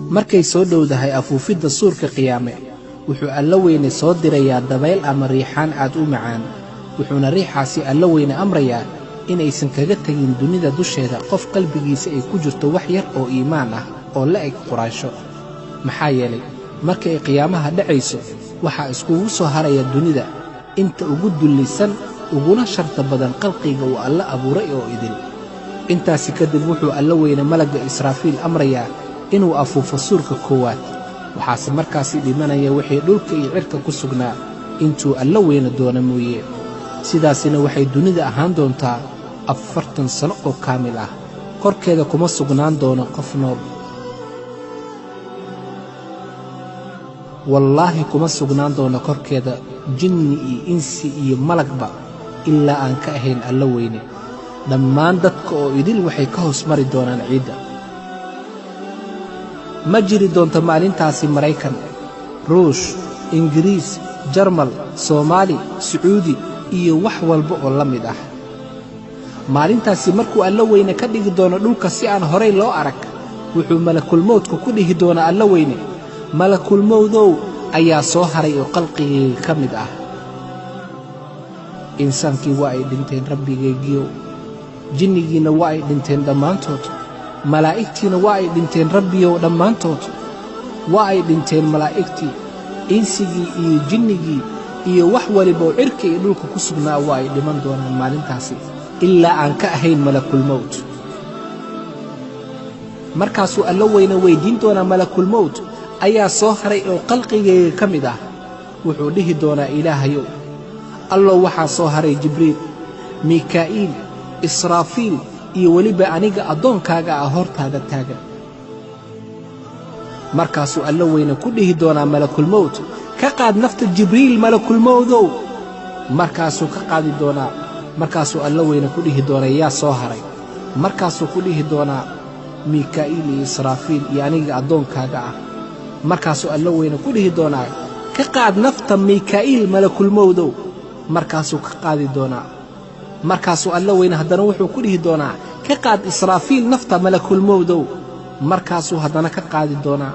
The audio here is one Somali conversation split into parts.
markay soo dhowdahay afuufidda suurka qiyaame wuxuu alla weyne soo dirayaa dabayl ama riixaan aad u macaan wuxuuna riixaasi alla weyne amrayaa inaysan kaga tagin dunida dusheeda qof qalbigiisa ay ku jirto wax yar oo iimaan ah oo la eg quraasho maxaa yeelay marka ay qiyaamaha dhacayso waxaa iskugu soo haraya dunida inta ugu dullisan uguna sharta badan qalqiga uu alla abuuray oo idil intaasi kadib wuxuu alla weyne malagga Israafiil amrayaa inuu afuufo suurka koowaad waxaase markaasi dhimanaya wixii dhulka iyo cirka ku sugnaa intuu alla weyne doona mooyee sidaasina waxay dunida ahaan doontaa 40 sano oo kaamil ah korkeeda kuma sugnaan doono qof nool wallaahi kuma sugnaan doono korkeeda jinni iyo insi iyo malagba ilaa aan ka ahayn alla weyne dhammaan dadka oo idil waxay ka hoos mari doonaan ciidda ma jiri doonto maalintaasi Maraykan Ruush Ingiriis Jarmal Soomaali Sacuudi iyo wax walba oo la mid ah maalintaasi markuu alla weyne ka dhigi doono dhulka si aan horay loo arag wuxuu malakul mawdku ku dhihi doona alla weyne malakul mawdow ayaa soo haray oo qalqigayga ka mid ah insaankii waa ay dhinteen rabbigaygiyo jinnigiina waa ay dhinteen dhammaantood malaa'igtiina waa ay dhinteen rabbiyow dhammaantood waa ay dhinteen malaa'igtii insigii iyo jinnigii iyo wax waliba oo cirka iyo dhulka ku sugnaa waa ay dhiman doonaan maalintaasi ilaa aan ka ahayn malakul mawd markaasuu alla weyne weydiin doonaa malakul mawd ayaa soo haray oo qalqigayga ka mid ah wuxuu dhihi doonaa ilaahayow allow waxaa soo haray jibriil mikaa'iil israafiil iyo weliba aniga addoonkaaga ah hortaada taagan markaasuu alla weyne ku dhihi doonaa malakul mawd ka qaad nafta jibriil malakul mawdow markaasuu ka qaadi doonaa markaasuu alla weyne ku dhihi doonaa yaa soo haray markaasuu ku dhihi doonaa mikaa'iil iyo israafiil iyo aniga addoonkaaga ah markaasuu alla weyne ku dhihi doonaa ka qaad nafta mikaa'iil malakul mawdow markaasuu ka qaadi doonaa markaasuu alla weyne haddana wuxuu ku dhihi doonaa ka qaad israafiil nafta malakul mawdow markaasuu haddana ka qaadi doonaa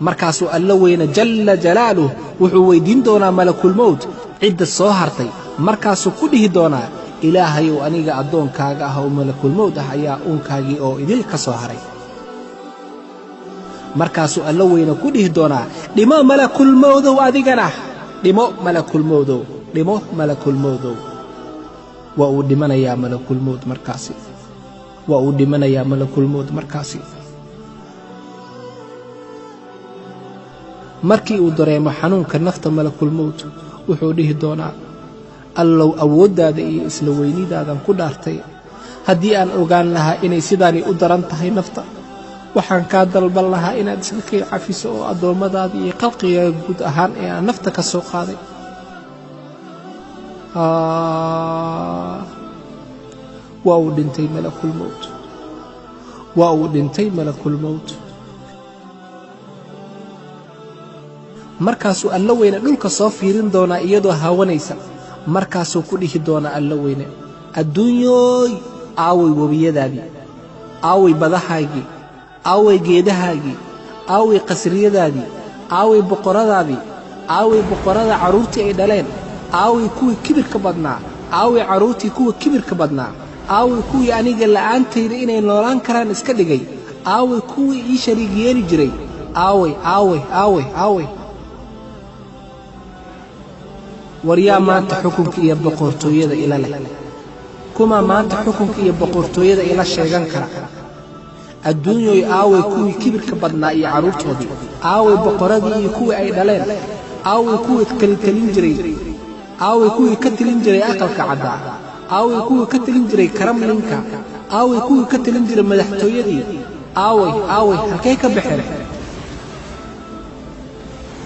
markaasuu alla weyne jalla jalaaluh wuxuu weydiin doonaa malakul mawd cidda soo hartay markaasuu ku dhihi doonaa ilaahayow aniga addoonkaaga ah oo malakul mawd ah ayaa uunkaagii oo idil ka soo haray markaasuu alla weyne ku dhihi doonaa dhimo malakul mawdow adigana dhimo malakul mawdow dhimo malakul mawdow waa uu dhimanayaa malakul mawd markaasi waa uu dhimanayaa malakul mawd markaasi markii uu dareemo xanuunka nafta malakul mawd wuxuu dhihi doonaa allow awooddaada iyo isla weynidaadan ku dhaartay haddii aan ogaan lahaa inay sidaani u daran tahay nafta waxaan kaa dalban lahaa inaad iska kay cafiso oo addoommadaada iyo qalqigaaga guud ahaan ee aan nafta ka soo qaaday waa uu dhintay malakul mawd waa uu dhintay malakul mawd markaasuu alla weyne dhulka soo fiirin doonaa iyadoo haawanaysa markaasuu ku dhihi doonaa alla weyne adduunyooy aaway webiyadaadii aaway badahaagii aaway geedahaagii aaway qasriyadaadii aaway boqoradaadii aaway boqorada carruurtii ay dhaleen aaway kuwii kibirka badnaa aaway carruurtii kuwa kibirka badnaa aaway kuwii aniga la'aantayda inay noolaan karaan iska dhigay aaway kuwii ii shariig yeeli jiray aaway aaway aaway aaway waryaa maanta xukunka iyo boqortooyada ila leh kuma maanta xukunka iyo boqortooyada ila sheegan kara adduunyoy aaway kuwii kibirka badnaa iyo carruurtoodii aaway boqoradii iyo kuwii ay dhaleen aaway kuwii kalin jiray aaway kuwii ka tilin jiray aqalka caddaa aaway kuwii ka tilin jiray karamlinka aaway kuwii ka tilin jiray madaxtooyadii aaway aaway halkay ka baxeen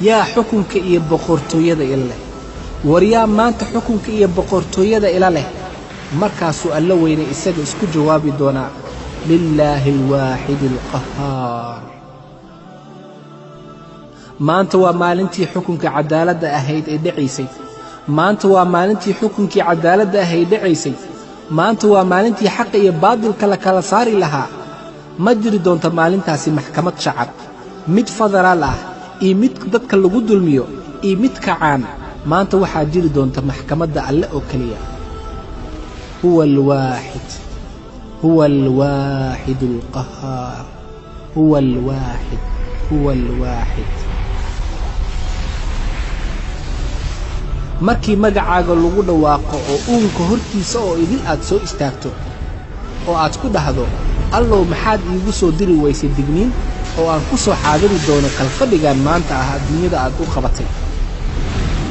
yaa xukunka iyo boqortooyada ila leh waryaa maanta xukunka iyo boqortooyada ila leh markaasuu alla weyne isaga isku jawaabi doonaa lillaahi alwaaxidi alqahaar maanta waa maalintii xukunka cadaaladda ahayd ee dhacaysay maanta waa maalintii xukunkii cadaaladda ahayd dhacaysay maanta waa maalintii xaqa iyo baadilka la kala saari lahaa ma jiri doonto maalintaasi maxkamad shacab mid federaal ah iyo mid dadka lagu dulmiyo iyo mid kacaan maanta waxaa jiri doonta maxkamadda alle oo kaliya huwa alwaaxid alqahaar huwa alwaaxid markii magacaaga lagu dhawaaqo oo uunka hortiisa oo idil aad soo istaagto oo aad ku dhahdo allow maxaad iigu soo diri weysay digniin oo aan ku soo xaadiri doono kalfadhigan maanta ah adduunyada aad u qabatay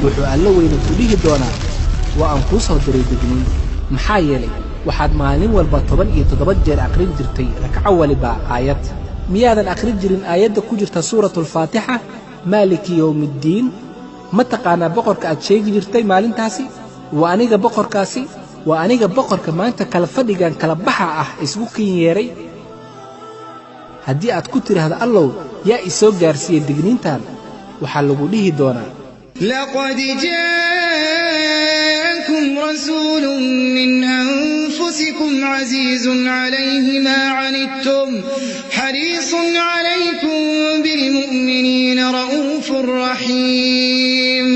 wuxuu alla weyne ku dhihi doonaa waa aan kuu soo diray digniin maxaa yeelay waxaad maalin walba 17 jeer aqrin jirtay ragco waliba aayad miyaadan aqrin jirin aayadda ku jirta suuratul faatixa maaliki yawmiddiin ma taqaanaa boqorka aad sheegi jirtay maalintaasi waa aniga boqorkaasi waa aniga boqorka maanta kala fadhigan kala baxa ah isku kin yeeray haddii aad ku tiraahdo allow yaa i soo gaarsiiyey digniintan waxaa lagu dhihi doonaa laqad jaakum rasuulun min anfusikum casiizun calayhi maa canidtum xariisun calaykum bilmu'miniina ra'uufun raxiim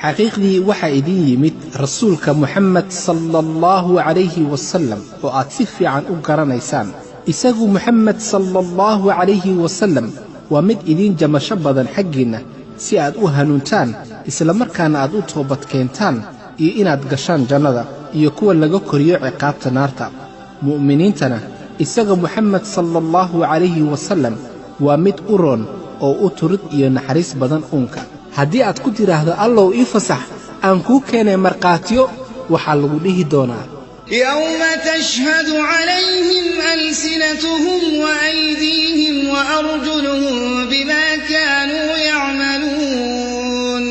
xaqiiqdii waxaa idin yimid rasuulka Muxammad sallallahu alayhi wasallam oo aad si fiican u garanaysaan isagu Muxammad sallallahu alayhi wasallam waa mid idin jamasho badan xaggiina si aad u hanuuntaan isla markaana aad u toobad keentaan iyo inaad gashaan jannada iyo kuwa laga koriyo ciqaabta naarta mu'miniintana isaga Muxammad sallallahu alayhi wasallam waa mid u roon oo u turid iyo naxariis badan uunka haddii aad ku tiraahdo allow ii fasax aan kuu keenay marqaatiyo waxaa lagu dhihi doonaa يوم تشهد عليهم ألسنتهم وأيديهم وأرجلهم بما كانوا يعملون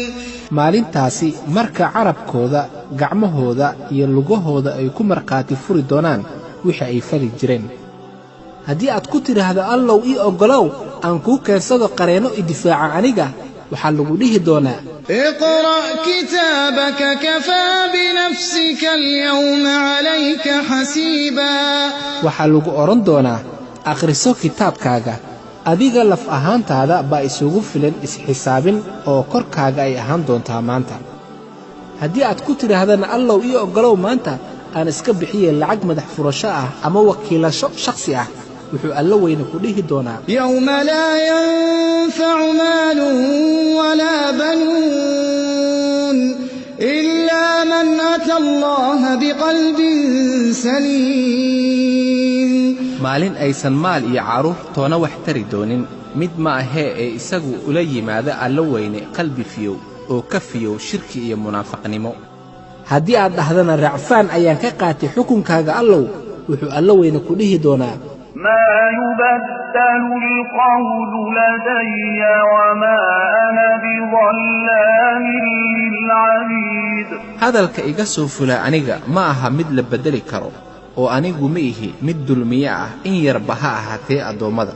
maalintaasi marka carabkooda gacmahooda iyo lugahooda ay ku marqaati furi doonaan wixii ay fali jireen haddii aad ku tiraahdo allow ii oggolow aan kuu keensado qareenno i difaaca aniga waxaa lagu dhihi doonaa اقرأ كتابك كفى بنفسك اليوم عليك حسيبا waxaa lagu oran doonaa akhriso kitaabkaaga adiga laf ahaantaada baa isugu filan isxisaabin oo korkaaga ay ahaan doontaa maanta haddii aad ku tidhaahdana allow ii oggolow maanta aan iska bixiye lacag madax furasho ah ama wakiilasho shakhsi ah wuxuu alla weyne ku dhihi doonaa يوم لا ينفع مال ولا بنون إلا من أتى الله بقلب سليم maalin aysan maal iyo caruur toona wax tari doonin mid ma ahee ee isagu ula yimaada alla weyne qalbi fiyow oo ka fiyow shirki iyo munaafaqnimo haddii aad dhahdana racfaan ayaan ka qaatay xukunkaaga allow wuxuu alla weyne ku dhihi doonaa ما يبدل القول لدي وما أنا بظلام للعبيد hadalka iga soo fula aniga ma aha mid la bedeli karo oo anigu ma ihi mid dulmiye ah in yarba ha ahaatee addoommada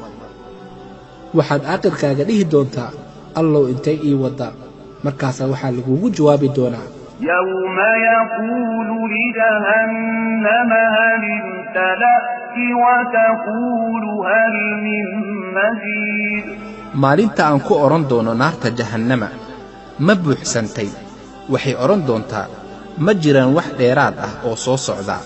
waxaad aakhirkaaga dhihi doontaa allow intay ii waddaa markaasaa waxaa lagugu jawaabi doonaa يوم يقول لجهنم هل امتلأت وتقول هل من مزيد maalinta aan ku odhan doono naarta jahannama ma buuxsantay waxay odhan doontaa ma jiraan wax dheeraad ah oo soo socda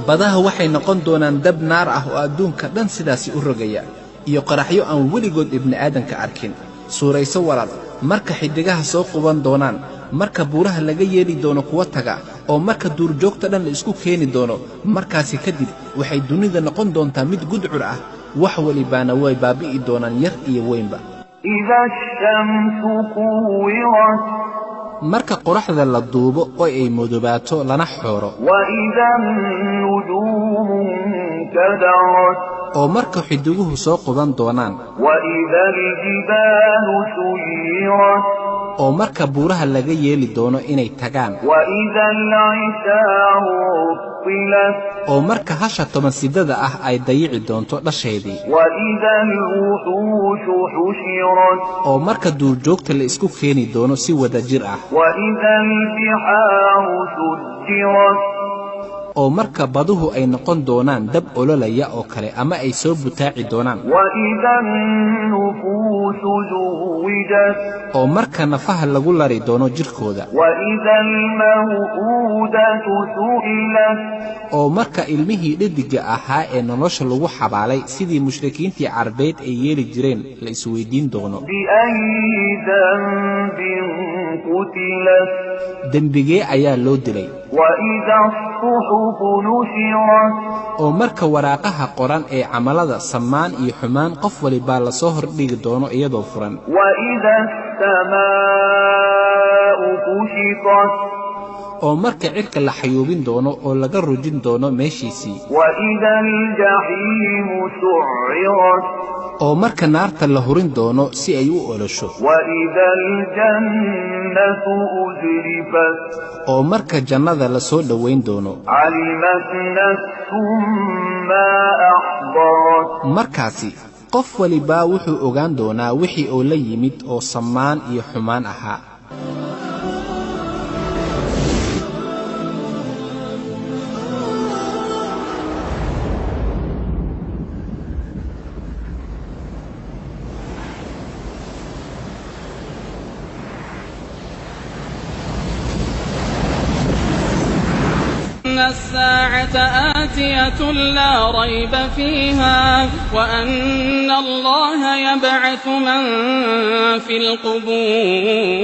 badaha waxay noqon doonaan dab naar ah oo adduunka dhan sidaasi u rogaya iyo qaraxyo aan weligood ibni'aadanka arkin suurayso walaal marka xiddigaha soo quban doonaan marka buuraha laga yeeli doono kuwa taga oo marka duurjoogta dhan la isku keeni doono markaasi kadib waxay dunida noqon doontaa mid gudcur ah wax walibaana way baabi'i doonaan yar iyo weynba إذا الشمس كورت marka qoraxda la duubo oo ay mudubaato lana xooro وإذا النجوم انكدرت oo marka xidiguhu soo quban doonaan وإذا الجبال سيرت oo marka buuraha laga yeeli doono inay tagaan وإذا العشار عطلت oo marka hasha tobansidada ah ay dayici doonto dhasheedii وإذا الوحوش حشرت oo marka duurjoogta la isku keeni doono si wada jir ah وإذا البحار سجرت oo marka baduhu ay noqon doonaan dab ololaya oo kale ama ay soo butaaci doonaan وإذا النفوس زوجت oo marka nafaha lagu lari doono jirkooda وإذا الموءودة سئلت oo marka ilmihii dhediga ahaa ee nolosha lagu xabaalay sidii mushrikiintii carbeed ay yeeli jireen la isweydiin doono بأي ذنب قتلت dembigee ayaa loo dilay وإذا الصحف نشرت oo marka waraaqaha qoran ee camalada samaan iyo xumaan qof waliba la soo hordhigi doono iyadoo furan وإذا السماء كشطت oo marka cirka la xayuubin doono oo laga rujin doono meeshiisii وإذا الجحيم سعرت oo marka naarta la hurin doono si ay u olosho وإذا الجنة أزلفت oo marka jannada la soo dhoweyn doono علمت نفس ما أحضرت markaasi qof waliba wuxuu ogaan doonaa wixii oo la yimid oo samaan iyo xumaan ahaa الساعة آتية لا ريب فيها وأن الله يبعث من في القبور